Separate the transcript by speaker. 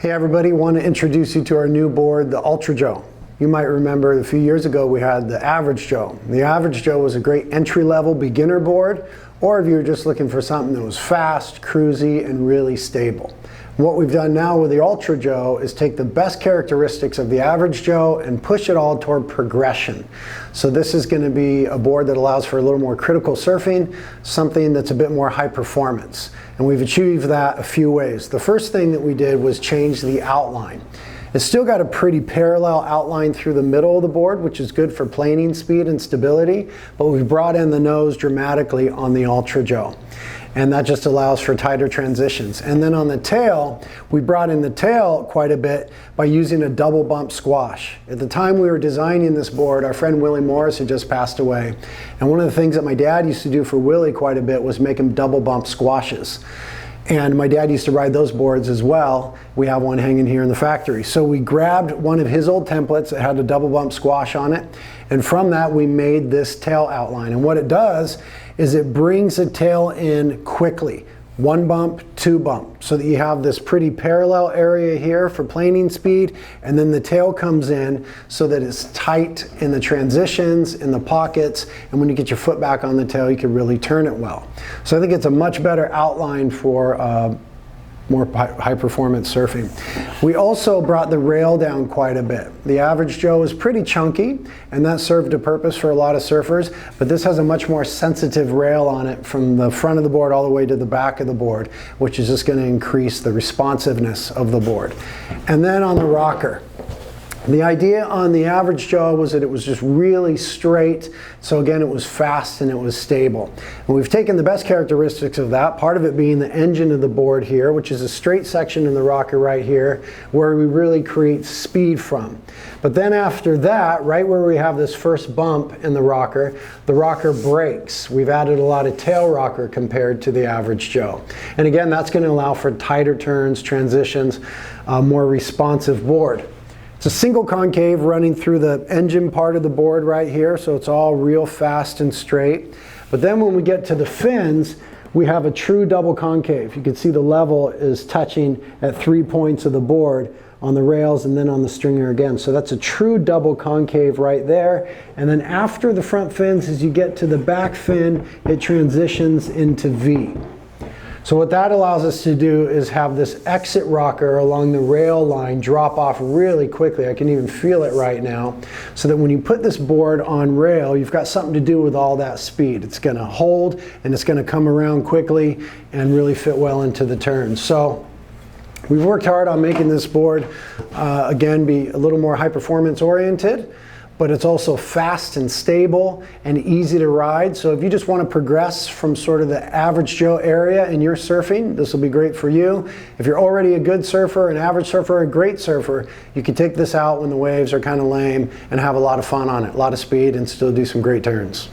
Speaker 1: Hey everybody, want to introduce you to our new board, the Ultra Joe. You might remember a few years ago we had the Average Joe. The Average Joe was a great entry-level beginner board, or if you were just looking for something that was fast, cruisy, and really stable. What we've done now with the Ultra Joe is take the best characteristics of the Average Joe and push it all toward progression. So this is going to be a board that allows for a little more critical surfing, something that's a bit more high performance. And we've achieved that a few ways. The first thing that we did was change the outline. It's still got a pretty parallel outline through the middle of the board, which is good for planing speed and stability, but we've brought in the nose dramatically on the Ultra Joe. And that just allows for tighter transitions. And then on the tail, we brought in the tail quite a bit by using a double bump squash. At the time we were designing this board, our friend Willie Morris had just passed away. And one of the things that my dad used to do for Willie quite a bit was make him double bump squashes. And my dad used to ride those boards as well. We have one hanging here in the factory. So we grabbed one of his old templates that had a double bump squash on it. And from that, we made this tail outline. And what it does is it brings the tail in quickly. One bump, two bump, so that you have this pretty parallel area here for planing speed, and then the tail comes in so that it's tight in the transitions, in the pockets, and when you get your foot back on the tail, you can really turn it well. So I think it's a much better outline for more high performance surfing. We also brought the rail down quite a bit. The Average Joe is pretty chunky, and that served a purpose for a lot of surfers, but this has a much more sensitive rail on it from the front of the board all the way to the back of the board, which is just going to increase the responsiveness of the board. And then on the rocker, the idea on the Average Joe was that it was just really straight, so again it was fast and it was stable. And we've taken the best characteristics of that, part of it being the engine of the board here, which is a straight section in the rocker right here, where we really create speed from. But then after that, right where we have this first bump in the rocker breaks. We've added a lot of tail rocker compared to the Average Joe. And again, that's going to allow for tighter turns, transitions, more responsive board. It's a single concave running through the engine part of the board right here, so it's all real fast and straight. But then when we get to the fins, we have a true double concave. You can see the level is touching at 3 points of the board on the rails and then on the stringer again. So that's a true double concave right there. And then after the front fins, as you get to the back fin, it transitions into V. So what that allows us to do is have this exit rocker along the rail line drop off really quickly. I can even feel it right now. So that when you put this board on rail, you've got something to do with all that speed. It's going to hold and it's going to come around quickly and really fit well into the turn. So we've worked hard on making this board, again, be a little more high performance oriented, but it's also fast and stable and easy to ride. So if you just want to progress from sort of the Average Joe area in your surfing, this will be great for you. If you're already a good surfer, an average surfer, a great surfer, you can take this out when the waves are kind of lame and have a lot of fun on it, a lot of speed, and still do some great turns.